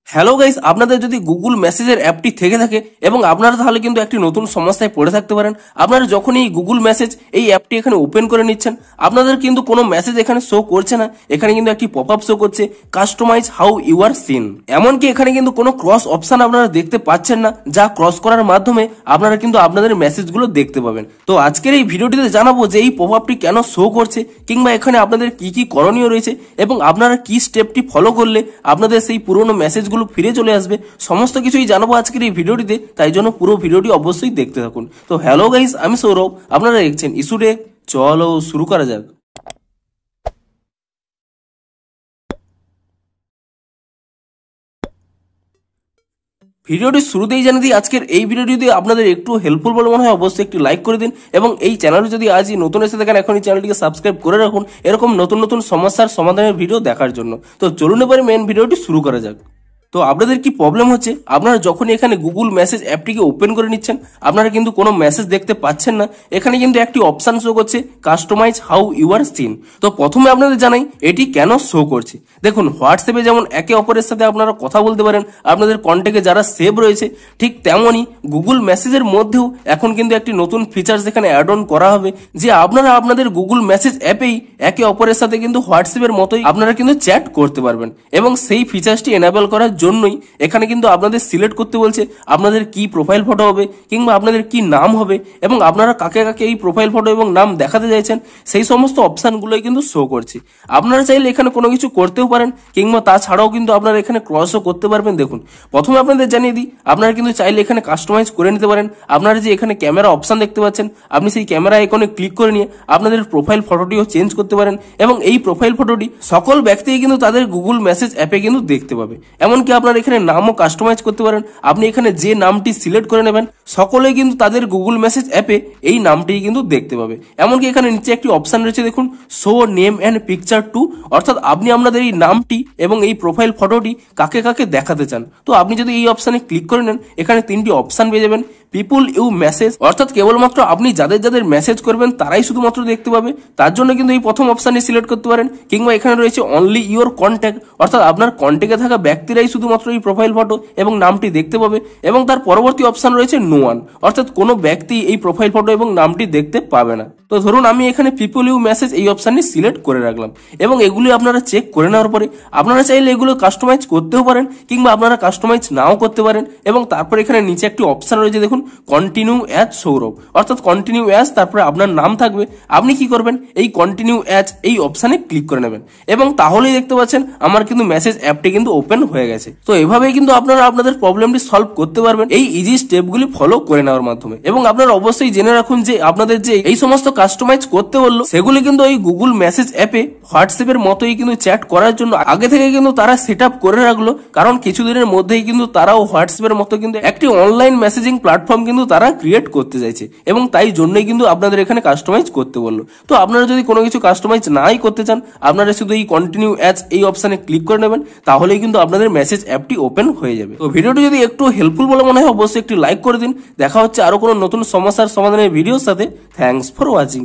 Hello guys, আপনাদের যদি Google মেসেজের অ্যাপটি থেকে থাকে এবং আপনারা তাহলে কিন্তু একটি নতুন সমস্যায় পড়ে থাকতে পারেন। আপনারা যখন এই গুগল মেসেজ এই অ্যাপটি এখানে ওপেন করে নিচ্ছেন, আপনাদের কিন্তু কোনো মেসেজ এখানে শো করছে না। এখানে কিন্তু একটি পপআপ শো করছে, customize how you are seen. এমনকি এখানে কিন্তু কোনো ক্রস অপশন আপনারা দেখতে পাচ্ছেন না, যা ক্রস করার মাধ্যমে আপনারা কিন্তু আপনাদের মেসেজগুলো দেখতে পাবেন। তো আজকের এই ভিডিওটিতে জানাবো যে এই পপআপটি কেন শো করছে, কিংবা এখানে আপনাদের কি কি করণীয় রয়েছে এবং আপনারা কি স্টেপটি ফলো করলে আপনাদের সেই পুরনো মেসেজগুলো ফিরে চলে আসবে। সমস্ত কিছুই জানাবো আজকের এই ভিডিওটিতে, তাই জন্য পুরো ভিডিওটি অবশ্যই দেখতে থাকুন। তো হ্যালো গাইস, আমি সৌরভ, আপনারা দেখছেন ইস্যুডে। চলো শুরু করা যাক। ভিডিওটি শুরুতেই জানিয়ে দিই, আজকের এই ভিডিওটি যদি আপনাদের একটু হেল্পফুল বলে মনে হয় অবশ্যই একটি লাইক করে দিন এবং এই চ্যানেলে যদি আজই নতুন এসে থাকেন এখন এই চ্যানেলটিকে সাবস্ক্রাইব করে রাখুন এরকম নতুন নতুন সমস্যার সমাধানের ভিডিও দেখার জন্য। তো চলুন এবারে মেন ভিডিওটি শুরু করা যাক। তো আপনাদের কি প্রবলেম হচ্ছে, আপনারা যখন এখানে গুগল মেসেজ অ্যাপটিকে ওপেন করে নিচ্ছেন আপনারা কিন্তু কোনো মেসেজ দেখতে পাচ্ছেন না। এখানে কিন্তু একটি অপশন শো করছে, customize how you are seen. তো প্রথমে আপনাদের জানাই এটি কেন শো করছে। দেখুন, হোয়াটসঅ্যাপে যেমন একে অপরের সাথে আপনারা কথা বলতে পারেন আপনাদের কন্ট্যাক্টে যারা সেভ রয়েছে, ঠিক তেমনই গুগল মেসেজের মধ্যেও এখন কিন্তু একটি নতুন ফিচার্স এখানে অ্যাড অন করা হবে, যে আপনারা আপনাদের গুগল মেসেজ অ্যাপেই একে অপরের সাথে কিন্তু হোয়াটসঅ্যাপের মতোই আপনারা কিন্তু চ্যাট করতে পারবেন। এবং সেই ফিচার্সটি এনাবেল করার জন্যই এখানে কিন্তু আপনাদের সিলেক্ট করতে বলছে আপনাদের কি প্রোফাইল ফটো হবে কিংবা আপনাদের কি নাম হবে এবং আপনারা কাকে কাকে এই প্রোফাইল ফটো এবং নাম দেখাতে চাইছেন সেই সমস্ত অপশনগুলোই কিন্তু শো করছে। আপনারা চাইলে এখানে কোনো কিছু করতেও পারেন কিংবা তাছাড়াও কিন্তু আপনারা এখানে ক্রসও করতে পারবেন। দেখুন, প্রথমে আপনাদের জানিয়ে দিই, আপনারা কিন্তু চাইলে এখানে কাস্টমাইজ করে নিতে পারেন। আপনারা যে এখানে ক্যামেরা অপশন দেখতে পাচ্ছেন, আপনি সেই ক্যামেরা আইকনে ক্লিক করে নিয়ে আপনাদের প্রোফাইল ফটোটিও চেঞ্জ করতে পারেন এবং এই প্রোফাইল ফটোটি সকল ব্যক্তি কিন্তু তাদের গুগল মেসেজ অ্যাপে কিন্তু দেখতে পাবে। এমনকি আপনারা এখানে নামও কাস্টমাইজ করতে পারেন। আপনি এখানে যে নামটি সিলেক্ট করে নেবেন সকলেই কিন্তু তাদের গুগল মেসেজ অ্যাপে এই নামটি কিন্তু দেখতে পাবে। এমনকি এখানে নিচে একটি অপশন রয়েছে, দেখুন, show name and picture too, অর্থাৎ আপনি আপনাদের এই নামটি এবং এই প্রোফাইল ফটোটি কাকে কাকে দেখাতে চান। তো আপনি যদি এই অপশনে ক্লিক করে নেন, এখানে তিনটি অপশন পেয়ে যাবেন। পিপুল ইউ মেসেজ, অর্থাৎ কেবলমাত্র আপনি যাদের যাদের মেসেজ করবেন তারাই শুধুমাত্র দেখতে পাবে, তার জন্য কিন্তু এই প্রথম অপশনটি সিলেক্ট করতে পারেন। কিংবা এখানে রয়েছে অনলি ইউর কন্ট্যাক্ট, অর্থাৎ আপনার কন্ট্যাক্টে থাকা ব্যক্তিরাই শুধুমাত্র এই প্রোফাইল ফটো এবং নামটি দেখতে পাবে। এবং তার পরবর্তী অপশন রয়েছে নো ওয়ান, অর্থাৎ কোনো ব্যক্তি এই প্রোফাইল ফটো এবং নামটি দেখতে পাবে না। তো ধরুন আমি এখানে পিপল ইউ মেসেজ এই অপশনটি সিলেক্ট করে রাখলাম এবং এগুলি আপনারা চেক করে নেওয়ার পরে আপনারা চাইলে এগুলো কাস্টমাইজ করতেও পারেন কিংবা আপনারা কাস্টমাইজ নাও করতে পারেন। এবং তারপর এখানে নিচে একটি অপশন রয়েছে, দেখুন, কন্টিনিউ অ্যাজ সৌরভ, অর্থাৎ কন্টিনিউ অ্যাজ তারপরে আপনার নাম থাকবে। আপনি কি করবেন, এই কন্টিনিউ অ্যাজ এই অপশনে ক্লিক করে নেবেন এবং তাহলেই দেখতে পাচ্ছেন আমার কিন্তু মেসেজ অ্যাপটি কিন্তু ওপেন হয়ে গেছে। তো এভাবেই কিন্তু আপনারা আপনাদের প্রবলেমটি সলভ করতে পারবেন এই ইজি স্টেপগুলি ফলো করে নেওয়ার মাধ্যমে। এবং আপনারা অবশ্যই জেনে রাখুন যে আপনাদের যে এই সমস্ত কাস্টমাইজ করতে বললো সেগুলি কিন্তু এই গুগল মেসেজ অ্যাপে হোয়াটসঅ্যাপের মতোই কিন্তু চ্যাট করার জন্য আগে থেকে কিন্তু তারা সেট আপ করে রাখলো, কারণ কিছুদিনের মধ্যেই কিন্তু তারাও হোয়াটসঅ্যাপের মতো কিন্তু একটি অনলাইন মেসেজিং প্ল্যাটফর্ম কিন্তু তারা ক্রিয়েট করতে চাইছে এবং তাই জন্যই কিন্তু আপনাদের এখানে কাস্টমাইজ করতে বললো। তো আপনারা যদি কোনো কিছু কাস্টমাইজ নাই করতে চান, আপনারা শুধু এই কন্টিনিউ অ্যাজ এই অপশনে ক্লিক করে নেবেন, তাহলেই কিন্তু আপনাদের মেসেজ অ্যাপটি ওপেন হয়ে যাবে। তো ভিডিওটি যদি একটু হেল্পফুল বলে মনে হয় অবশ্যই একটি লাইক করে দিন। দেখা হচ্ছে আরো কোনো নতুন সমস্যার সমাধানের ভিডিওর সাথে। Thanks for watching.